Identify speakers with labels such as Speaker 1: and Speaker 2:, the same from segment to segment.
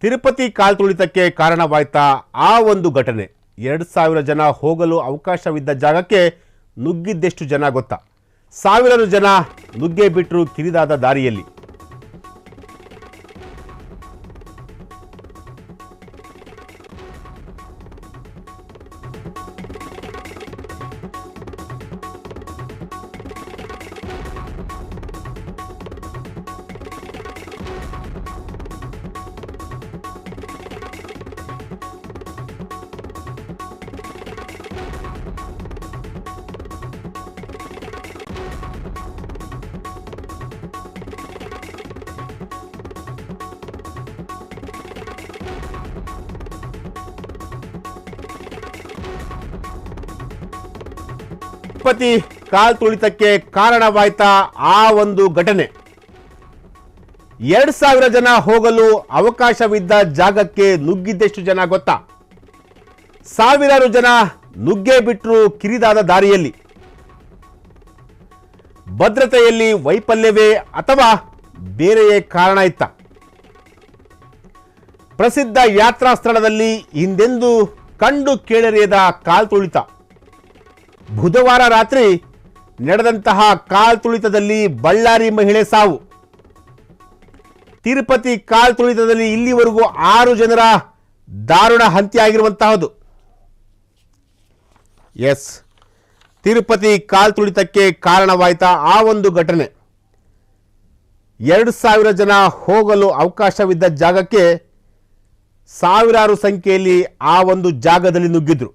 Speaker 1: ತಿರುಪತಿ ಕಾಲ್ತುಳಿತಕ್ಕೆ ಕಾರಣವಾಯ್ತಾ ಆ ಒಂದು ಘಟನೆ. 2000 ಜನ ಹೋಗಲು ಅವಕಾಶವಿದ್ದ ಜಾಗಕ್ಕೆ ನುಗ್ಗಿದ್ದೆಷ್ಟು ಜನ ಗೊತ್ತಾ? ಸಾವಿರಾರು ಜನ ನುಗ್ಗೆ ಬಿಟ್ಟರು ಕಿರಿದಾದ ದಾರಿಯಲ್ಲಿ. ತಿರುಪತಿ ಕಾಲ್ತುಳಿತಕ್ಕೆ ಕಾರಣವಾಯ್ತಾ ಆ ಒಂದು ಘಟನೆ. 2000 ಜನ ಹೋಗಲು ಅವಕಾಶವಿದ್ದ ಜಾಗಕ್ಕೆ ನುಗ್ಗಿದ್ದೆಷ್ಟು ಜನ ಗೊತ್ತಾ? ಸಾವಿರಾರು ಜನ ನುಗ್ಗೆ ಬಿಟ್ಟರು ಕಿರಿದಾದ ದಾರಿಯಲ್ಲಿ. ಭದ್ರತೆಯಲ್ಲಿ ವೈಫಲ್ಯವೇ ಅಥವಾ ಬೇರೆಯೇ ಕಾರಣ ಇತ್ತ? ಪ್ರಸಿದ್ಧ ಯಾತ್ರಾ ಸ್ಥಳದಲ್ಲಿ ಹಿಂದೆಂದೂ ಕಂಡು ಕೇಳರಿಯದ ಕಾಲ್ತುಳಿತ. ಬುಧವಾರ ರಾತ್ರಿ ನಡೆದಂತಹ ಕಾಲ್ತುಳಿತದಲ್ಲಿ ಬಳ್ಳಾರಿ ಮಹಿಳೆ ಸಾವು. ತಿರುಪತಿ ಕಾಲ್ತುಳಿತದಲ್ಲಿ ಇಲ್ಲಿವರೆಗೂ 6 ಜನರ ದಾರುಣ ಹತ್ಯೆ ಆಗಿರುವಂತಹದ್ದು. ಎಸ್, ತಿರುಪತಿ ಕಾಲ್ತುಳಿತಕ್ಕೆ ಕಾರಣವಾಯ್ತಾ ಆ ಒಂದು ಘಟನೆ. 2000 ಜನ ಹೋಗಲು ಅವಕಾಶವಿದ್ದ ಜಾಗಕ್ಕೆ ಸಾವಿರಾರು ಸಂಖ್ಯೆಯಲ್ಲಿ ಆ ಒಂದು ಜಾಗದಲ್ಲಿ ನುಗ್ಗಿದ್ರು.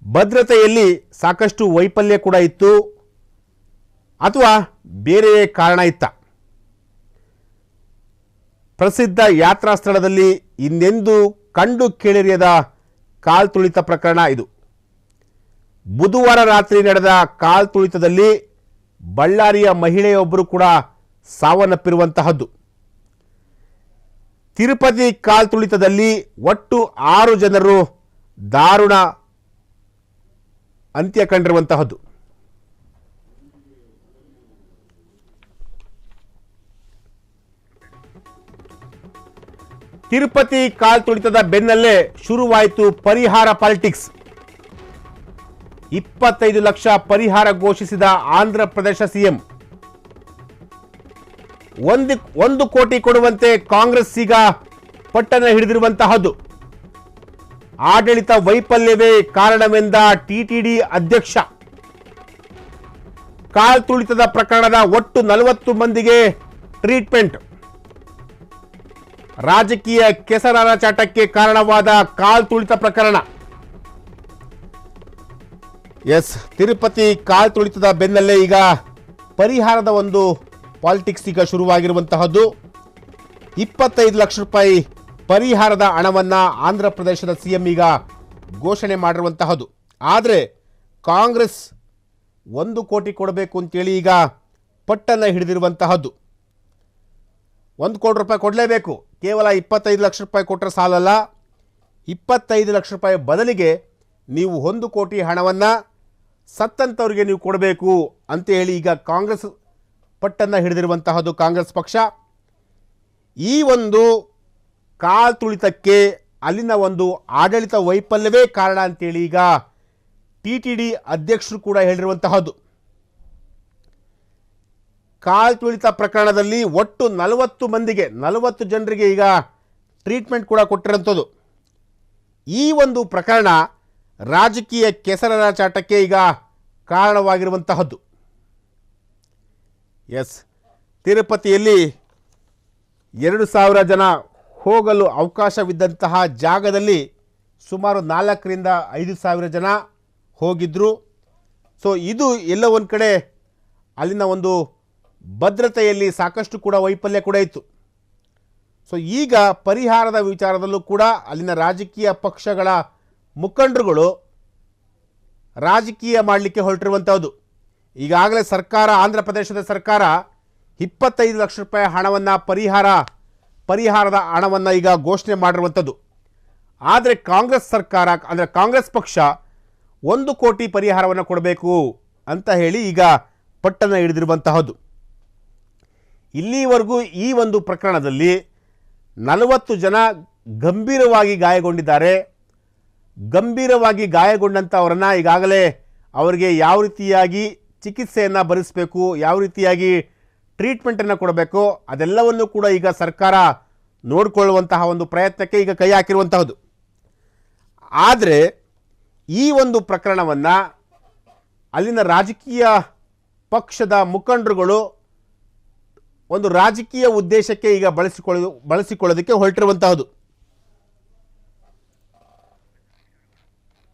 Speaker 1: ಭದ್ರತೆಯಲ್ಲಿ ಸಾಕಷ್ಟು ವೈಫಲ್ಯ ಕೂಡ ಇತ್ತು ಅಥವಾ ಬೇರೆಯೇ ಕಾರಣ ಇತ್ತ? ಪ್ರಸಿದ್ಧ ಯಾತ್ರಾ ಸ್ಥಳದಲ್ಲಿ ಇನ್ನೆಂದೂ ಕಂಡು ಕೇಳಿರಿಯದ ಕಾಲ್ತುಳಿತ ಪ್ರಕರಣ ಇದು. ಬುಧವಾರ ರಾತ್ರಿ ನಡೆದ ಕಾಲ್ತುಳಿತದಲ್ಲಿ ಬಳ್ಳಾರಿಯ ಮಹಿಳೆಯೊಬ್ಬರು ಕೂಡ ಸಾವನ್ನಪ್ಪಿರುವಂತಹದ್ದು. ತಿರುಪತಿ ಕಾಲ್ತುಳಿತದಲ್ಲಿ ಒಟ್ಟು 6 ಜನರು ದಾರುಣ ಅಂತ್ಯ ಕಂಡಿರುವಂತಹದ್ದು. ತಿರುಪತಿ ಕಾಲ್ತುಳಿತದ ಬೆನ್ನಲ್ಲೇ ಶುರುವಾಯಿತು ಪರಿಹಾರ ಪಾಲಿಟಿಕ್ಸ್. 25 ಲಕ್ಷ ಪರಿಹಾರ ಘೋಷಿಸಿದ ಆಂಧ್ರ ಪ್ರದೇಶ ಸಿಎಂ. 1 ಕೋಟಿ ಕೊಡುವಂತೆ ಕಾಂಗ್ರೆಸ್ ಈಗ ಪಟ್ಟಣ ಹಿಡಿದಿರುವಂತಹದ್ದು. ಆಡಳಿತ ವೈಫಲ್ಯವೇ ಕಾರಣವೆಂದ ಟಿಟಿಡಿ ಅಧ್ಯಕ್ಷ. ಕಾಲ್ತುಳಿತದ ಪ್ರಕರಣದ ಒಟ್ಟು 40 ಮಂದಿಗೆ ಟ್ರೀಟ್ಮೆಂಟ್. ರಾಜಕೀಯ ಕೆಸರಾಚಾಟಕ್ಕೆ ಕಾರಣವಾದ ಕಾಲ್ತುಳಿತ ಪ್ರಕರಣ. ಎಸ್, ತಿರುಪತಿ ಕಾಲ್ತುಳಿತದ ಬೆನ್ನಲ್ಲೇ ಈಗ ಪರಿಹಾರದ ಒಂದು ಪಾಲಿಟಿಕ್ಸ್ ಈಗ ಶುರುವಾಗಿರುವಂತಹದ್ದು. 25 ಲಕ್ಷ ರೂಪಾಯಿ ಪರಿಹಾರದ ಹಣವನ್ನು ಆಂಧ್ರ ಪ್ರದೇಶದ ಸಿಎಂ ಈಗ ಘೋಷಣೆ ಮಾಡಿರುವಂತಹದ್ದು. ಆದರೆ ಕಾಂಗ್ರೆಸ್ 1 ಕೋಟಿ ಕೊಡಬೇಕು ಅಂತೇಳಿ ಈಗ ಪಟ್ಟನ್ನು ಹಿಡಿದಿರುವಂತಹದ್ದು. 1 ಕೋಟಿ ರೂಪಾಯಿ ಕೊಡಲೇಬೇಕು. ಕೇವಲ 25 ಲಕ್ಷ ರೂಪಾಯಿ ಕೊಟ್ಟರೆ ಸಾಲಲ್ಲ. 25 ಲಕ್ಷ ರೂಪಾಯಿ ಬದಲಿಗೆ ನೀವು 1 ಕೋಟಿ ಹಣವನ್ನು ಸತ್ತಂಥವ್ರಿಗೆ ನೀವು ಕೊಡಬೇಕು ಅಂತ ಹೇಳಿ ಈಗ ಕಾಂಗ್ರೆಸ್ ಪಟ್ಟನ್ನು ಹಿಡಿದಿರುವಂತಹದ್ದು. ಕಾಂಗ್ರೆಸ್ ಪಕ್ಷ ಈ ಒಂದು ಕಾಲ್ತುಳಿತಕ್ಕೆ ಅಲ್ಲಿನ ಒಂದು ಆಡಳಿತ ವೈಫಲ್ಯವೇ ಕಾರಣ ಅಂತೇಳಿ ಈಗ ಟಿಟಿಡಿ ಅಧ್ಯಕ್ಷರು ಕೂಡ ಹೇಳಿರುವಂತಹದ್ದು. ಕಾಲ್ತುಳಿತ ಪ್ರಕರಣದಲ್ಲಿ ಒಟ್ಟು 40 ಜನರಿಗೆ ಈಗ ಟ್ರೀಟ್ಮೆಂಟ್ ಕೂಡ ಕೊಟ್ಟಿರೋಂಥದ್ದು. ಈ ಒಂದು ಪ್ರಕರಣ ರಾಜಕೀಯ ಕೆಸರಾಚಾಟಕ್ಕೆ ಈಗ ಕಾರಣವಾಗಿರುವಂತಹದ್ದು. ಎಸ್, ತಿರುಪತಿಯಲ್ಲಿ 2000 ಜನ ಹೋಗಲು ಅವಕಾಶವಿದ್ದಂತಹ ಜಾಗದಲ್ಲಿ ಸುಮಾರು 4 ರಿಂದ 5 ಸಾವಿರ ಜನ ಹೋಗಿದ್ರು. ಸೊ ಇದು ಎಲ್ಲ ಒಂದು ಕಡೆ ಅಲ್ಲಿನ ಒಂದು ಭದ್ರತೆಯಲ್ಲಿ ಸಾಕಷ್ಟು ಕೂಡ ವೈಫಲ್ಯ ಕೂಡ ಇತ್ತು. ಸೊ ಈಗ ಪರಿಹಾರದ ವಿಚಾರದಲ್ಲೂ ಕೂಡ ಅಲ್ಲಿನ ರಾಜಕೀಯ ಪಕ್ಷಗಳ ಮುಖಂಡರುಗಳು ರಾಜಕೀಯ ಮಾಡಲಿಕ್ಕೆ ಹೊರಟಿರುವಂಥದ್ದು. ಈಗಾಗಲೇ ಸರ್ಕಾರ, ಆಂಧ್ರ ಪ್ರದೇಶದ ಸರ್ಕಾರ 25 ಲಕ್ಷ ರೂಪಾಯಿ ಹಣವನ್ನು ಪರಿಹಾರದ ಹಣವನ್ನು ಈಗ ಘೋಷಣೆ ಮಾಡಿರುವಂಥದ್ದು. ಆದರೆ ಕಾಂಗ್ರೆಸ್ ಸರ್ಕಾರ, ಅಂದರೆ ಕಾಂಗ್ರೆಸ್ ಪಕ್ಷ 1 ಕೋಟಿ ಪರಿಹಾರವನ್ನು ಕೊಡಬೇಕು ಅಂತ ಹೇಳಿ ಈಗ ಪಟ್ಟನ್ನು ಹಿಡಿದಿರುವಂತಹದ್ದು. ಇಲ್ಲಿವರೆಗೂ ಈ ಒಂದು ಪ್ರಕರಣದಲ್ಲಿ 40 ಜನ ಗಂಭೀರವಾಗಿ ಗಾಯಗೊಂಡಿದ್ದಾರೆ. ಗಂಭೀರವಾಗಿ ಗಾಯಗೊಂಡಂಥವರನ್ನು ಈಗಾಗಲೇ ಅವರಿಗೆ ಯಾವ ರೀತಿಯಾಗಿ ಚಿಕಿತ್ಸೆಯನ್ನು ಭರಿಸಬೇಕು, ಯಾವ ರೀತಿಯಾಗಿ ಟ್ರೀಟ್ಮೆಂಟನ್ನು ಕೊಡಬೇಕು, ಅದೆಲ್ಲವನ್ನು ಕೂಡ ಈಗ ಸರ್ಕಾರ ನೋಡಿಕೊಳ್ಳುವಂತಹ ಒಂದು ಪ್ರಯತ್ನಕ್ಕೆ ಈಗ ಕೈ ಹಾಕಿರುವಂತಹದ್ದು. ಆದರೆ ಈ ಒಂದು ಪ್ರಕರಣವನ್ನು ಅಲ್ಲಿನ ರಾಜಕೀಯ ಪಕ್ಷದ ಮುಖಂಡರುಗಳು ಒಂದು ರಾಜಕೀಯ ಉದ್ದೇಶಕ್ಕೆ ಈಗ ಬಳಸಿಕೊಳ್ಳೋದಕ್ಕೆ ಹೊರಟಿರುವಂತಹದ್ದು.